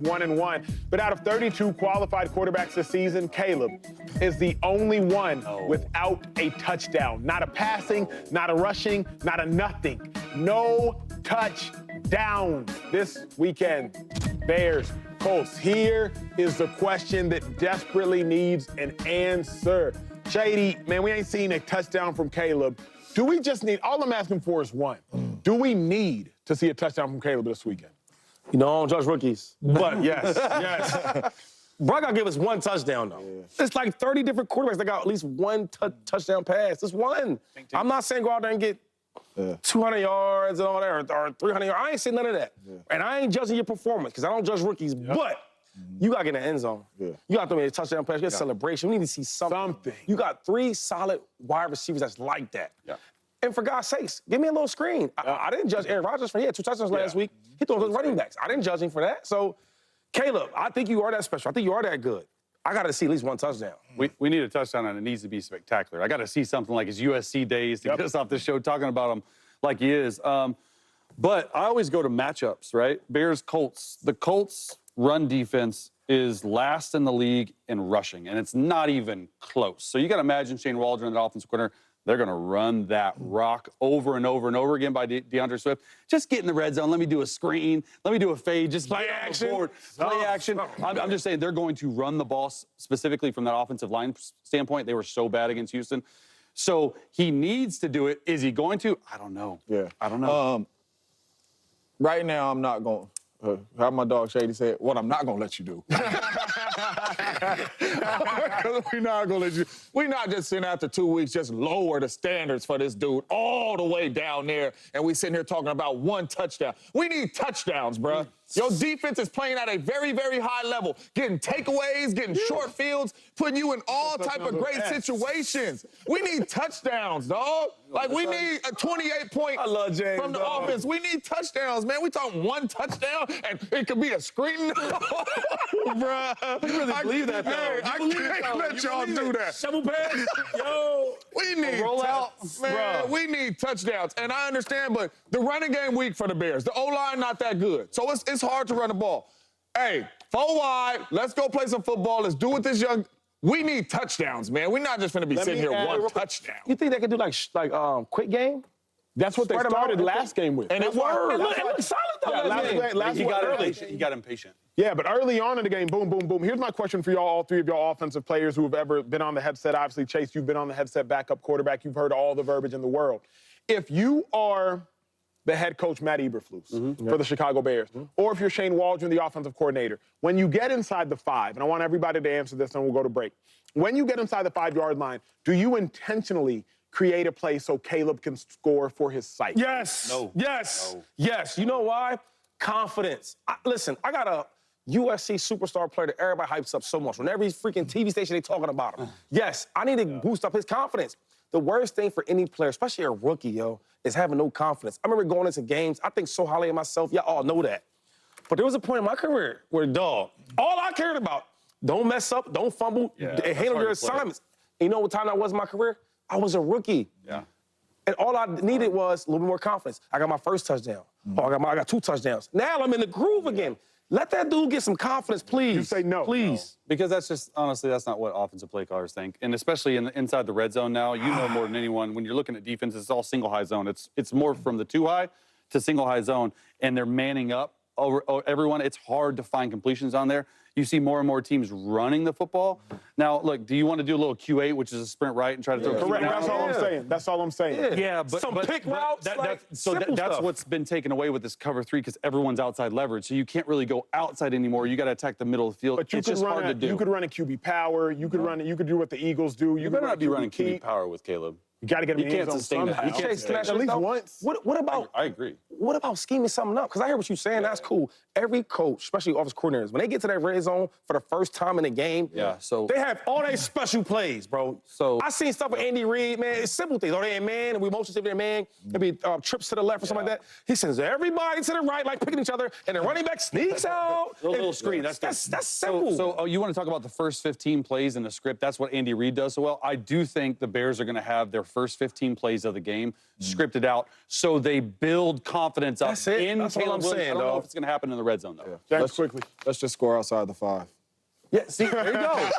1-1. But out of 32 qualified quarterbacks this season, Caleb is the only one without a touchdown. Not a passing, not a rushing, not a nothing. No touchdown this weekend. Bears, Colts. Here is the question that desperately needs an answer. Shady, man, we ain't seen a touchdown from Caleb. Do we just need, all I'm asking for is one. Do we need to see a touchdown from Caleb this weekend? You know, I don't judge rookies, but yes, yes. Bro, I gotta give us one touchdown, though. Yeah. It's like 30 different quarterbacks that got at least one touchdown pass. Just one. I'm not saying go out there and get 200 yards and all that, or 300 yards. I ain't saying none of that. Yeah. And I ain't judging your performance, because I don't judge rookies, but you gotta get in the end zone. Yeah. You gotta throw me a touchdown pass, get a celebration. We need to see something. You got 3 solid wide receivers that's like that. Yeah. And for God's sakes, give me a little screen. I didn't judge Aaron Rodgers for, he had 2 touchdowns last week. He threw those running backs. I didn't judge him for that. So, Caleb, I think you are that special. I think you are that good. I got to see at least one touchdown. We need a touchdown, and it needs to be spectacular. I got to see something like his USC days to get us off the show talking about him like he is. But I always go to matchups, right? Bears, Colts. The Colts' run defense is last in the league in rushing, and it's not even close. So you got to imagine Shane Waldron, the offensive coordinator, they're going to run that rock over and over and over again by DeAndre Swift. Just get in the red zone. Let me do a screen. Let me do a fade. Just play action. Play action. I'm just saying they're going to run the ball specifically from that offensive line standpoint. They were so bad against Houston. So he needs to do it. Is he going to? I don't know. Yeah. I don't know. Right now, I'm not going to. How my dog Shady said, what I'm not going to let you do. We're not going to let you. We're not just sitting after 2 weeks, just lower the standards for this dude all the way down there, and we sitting here talking about one touchdown. We need touchdowns, bruh. Your defense is playing at a very, very high level, getting takeaways, getting short fields, putting you in all type of great situations. We need touchdowns, dog. Like, we need a 28-point from the offense. We need touchdowns, man. We talking one touchdown, and it could be a screen. Bruh. You really believe that, though? Hey, I can't let y'all do that. Shovel pass? Yo. We need roll out, man. We need touchdowns, and I understand, but the running game weak for the Bears. The O-line not that good, so it's hard to run the ball. Hey, 4 wide. Let's go play some football. Let's do what this young. We need touchdowns, man. We're not just going to be sitting here one touchdown. You think they could do like quick game? That's what they started last game with. And it worked. It looked solid, though. Last he one got early. impatient. He got impatient. Yeah, but early on in the game, boom, boom, boom. Here's my question for y'all, all 3 of y'all offensive players who have ever been on the headset. Obviously, Chase, you've been on the headset backup quarterback. You've heard all the verbiage in the world. If you are the head coach, Matt Eberflus, for the Chicago Bears, or if you're Shane Waldron, the offensive coordinator, when you get inside the 5, and I want everybody to answer this and we'll go to break. When you get inside the 5-yard line, do you intentionally create a play so Caleb can score for his site? Yes. No. Yes. No. Yes. You know why? Confidence. Listen, I got a USC superstar player that everybody hypes up so much. On every freaking TV station, they talking about him. Yes, I need to boost up his confidence. The worst thing for any player, especially a rookie, is having no confidence. I remember going into games, I think so highly of myself. Y'all all know that. But there was a point in my career where, dog, all I cared about, don't mess up, don't fumble, handle your assignments. And you know what time that was in my career? I was a rookie. Yeah. And all I needed was a little bit more confidence. I got my first touchdown. Oh, I got 2 touchdowns. Now I'm in the groove again. Let that dude get some confidence, please. You say no. Please. No. Because that's just, honestly, that's not what offensive play callers think. And especially inside the red zone now, you know more than anyone, when you're looking at defense, it's all single high zone. It's more from the 2 high to single high zone, and they're manning up over everyone. It's hard to find completions on there. You see more and more teams running the football. Now, look, do you want to do a little Q8, which is a sprint right, and try to throw a Correct. That's all I'm saying. That's all I'm saying. Yeah, but some pick routes, that's what's been taken away with this cover 3 because everyone's outside leverage. So you can't really go outside anymore. You got to attack the middle of the field. But it's just hard to do. You could run a QB power. You could run. You could do what the Eagles do. You better not be running QB power with Caleb. You got to get him in the end zone somehow. You can't sustain at least once. What about? I agree. What about scheming something up? Because I hear what you're saying. That's cool. Every coach, especially offensive coordinators, when they get to that red zone for the first time in the game, they have all their special plays, bro. So I seen stuff with Andy Reid, man. It's simple things. Are they in man? And we motion to their man. Maybe trips to the left or something like that. He sends everybody to the right, like picking each other, and the running back sneaks out. A little screen. That's simple. So you want to talk about the first 15 plays in the script? That's what Andy Reid does so well. I do think the Bears are going to have their first 15 plays of the game, scripted out, so they build confidence up That's it. in That's what Caleb I'm Williams. saying, I don't know dog. if it's going to happen in the red zone, though. James, quickly. Let's just score outside the 5. Yeah, see, there you go.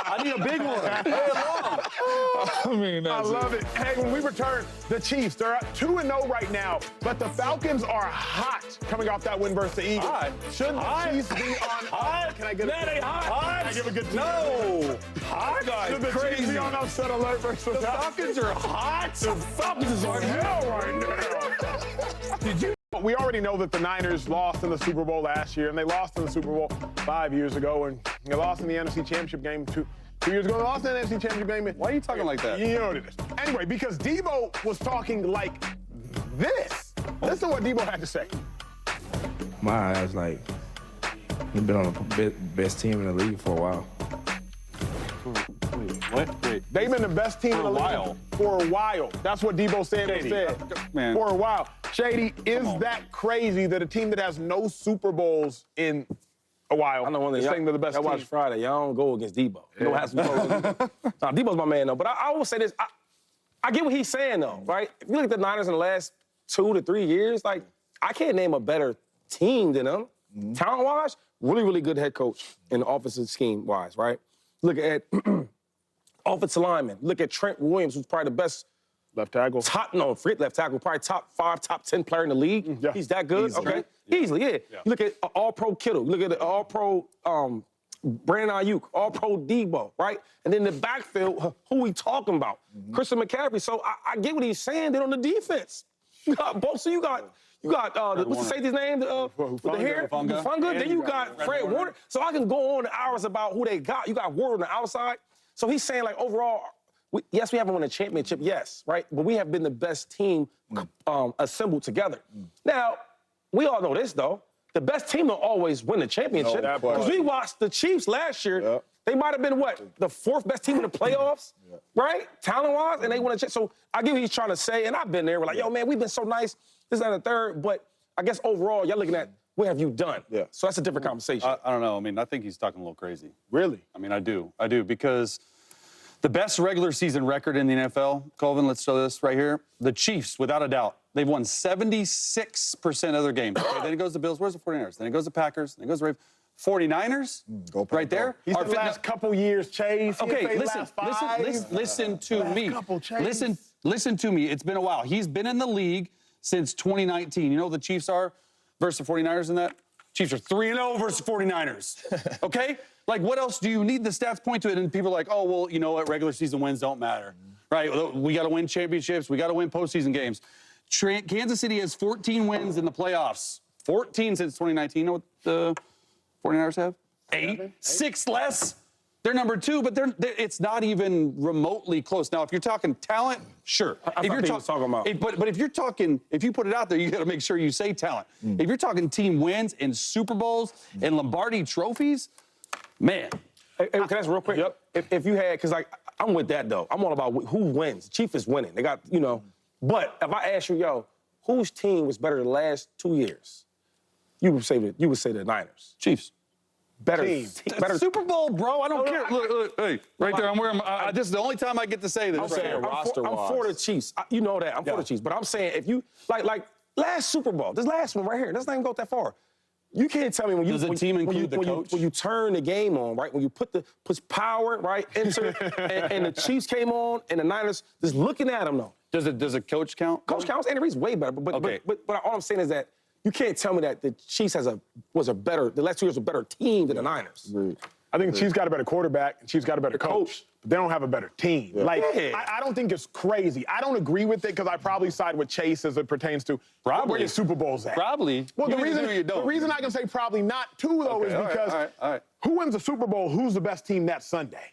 I need a big one. Play along. I mean, I that's love it. Hey, when we return, the Chiefs, they're up 2-0 right now, but the Falcons are hot coming off that win versus the Eagles. Hot. Should the Chiefs be on Hot. Can I get That ain't hot. Can I give a good No. Hot Should guys the Chiefs crazy. be on upset alert versus the Falcons are hot. The Falcons is on hell right now? Did you? We already know that the Niners lost in the Super Bowl last year, and they lost in the Super Bowl 5 years ago, and they lost in the NFC Championship game 2 years ago. They lost in the NFC Championship game. Why are you talking like that? You know what it is. Anyway, because Debo was talking like this. Listen to what Debo had to say. My eyes, like, we've been on the best team in the league for a while. What? Wait. They've been the best team in the league for a while. That's what Debo Samuel said. Man. For a while. Shady, is that crazy that a team that has no Super Bowls in a while I know one thing. is saying they're the best I team? watch Friday. Y'all don't go against Debo. You don't have to go against Debo. Nah, Debo's my man, though. But I always say this. I get what he's saying, though, right? If you look at the Niners in the last 2 to 3 years, like, I can't name a better team than them. Talent-wise, really, really good head coach in the offensive scheme-wise, right? Look at offensive lineman. Look at Trent Williams, who's probably the best Left tackle. forget left tackle, probably top 5, top 10 player in the league. Yeah. He's that good. Easily. Okay. Easily, yeah. You look at All-Pro Kittle. You look at All-Pro Brandon Ayuk, All-Pro Debo, right? And then the backfield, who we talking about? Christian McCaffrey. So I get what he's saying. Then on the defense, you got both. So you got what's the safety's name? With the hair, Funga. Then you got Fred Warner. So I can go on the hours about who they got. You got Warner on the outside. So he's saying, like, overall, yes, we haven't won a championship, yes, right? But we have been the best team assembled together. Now, we all know this, though. The best team don't always win the championship. Because we watched the Chiefs last year. Yep. They might have been, what, the 4th best team in the playoffs, right? Talent-wise, and they won a championship. So I get what he's trying to say, and I've been there. We're like, yo, man, we've been so nice, this, that, and the third. But I guess overall, y'all looking at, what have you done? Yeah. So that's a different conversation. I don't know. I mean, I think he's talking a little crazy. Really? I mean, I do, because the best regular season record in the NFL, Colvin, let's show this right here. The Chiefs, without a doubt, they've won 76% of their games. Okay, then it goes to Bills. Where's the 49ers? Then it goes to Packers. Then it goes to Ravens. 49ers, right there. He's the last couple years, Chase. Okay, listen to me. Listen to me. It's been a while. He's been in the league since 2019. You know what the Chiefs are versus the 49ers in that? Chiefs are 3-0 versus 49ers. Okay? Like, what else do you need? The stats point to it, and people are like, oh, well, you know what? Regular season wins don't matter. Right? We got to win championships. We got to win postseason games. Kansas City has 14 wins in the playoffs. 14 since 2019. You know what the 49ers have? 8. 6 less. They're number 2, but it's not even remotely close. Now, if you're talking talent, sure. If you're talking about. But if you're talking, if you put it out there, you got to make sure you say talent. If you're talking team wins and Super Bowls and Lombardi trophies, man. Hey, can I ask real quick? Yep. If you had, because like, I'm with that, though. I'm all about who wins. Chief is winning. They got, you know. But if I ask you, yo, whose team was better the last 2 years? You would say the Niners. Chiefs. Better Team. Better Super Bowl, bro. I don't care. Look, hey, right there. I'm wearing. This is the only time I get to say this. I'm for the Chiefs. You know that. I'm for the Chiefs. But I'm saying if you like last Super Bowl, this last one right here, let's not even go that far. You can't tell me when you when you turn the game on, right? When you put power right into and the Chiefs came on and the Niners just looking at them though. Does a coach count? Coach counts and he's way better. But all I'm saying is that you can't tell me that the Chiefs the last 2 years was a better team than the Niners. I think the Chiefs got a better quarterback and Chiefs got a better coach. But they don't have a better team. Yeah. I don't think it's crazy. I don't agree with it because I probably side with Chase as it pertains to where your Super Bowl's at. Probably. Well, the reason I can say probably not too, though, is because who wins the Super Bowl, who's the best team that Sunday?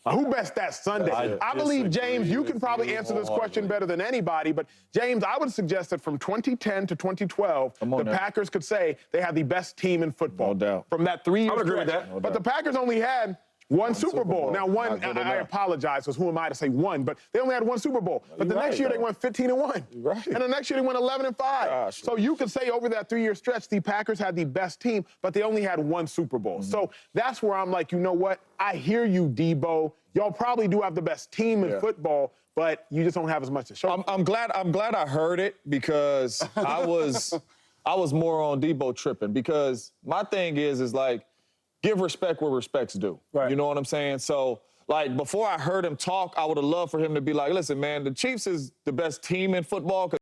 Who best that Sunday? I believe, James, you can probably answer this question better than anybody, but James, I would suggest that from 2010 to 2012, the Packers could say they had the best team in football. No doubt. From that 3 year I would agree with stretch. that. But the Packers only had one Super Bowl. Now, I apologize, because who am I to say one? But they only had one Super Bowl. But the next year, they went 15-1. Right. And the next year, they went 11-5. So you could say over that 3 year stretch, the Packers had the best team, but they only had one Super Bowl. So that's where I'm like, you know what? I hear you, Debo. Y'all probably do have the best team in football, but you just don't have as much to show. I'm glad I heard it because I was more on Debo tripping because my thing is like give respect where respect's due. Right. You know what I'm saying? So like before I heard him talk, I would have loved for him to be like, listen, man, the Chiefs is the best team in football.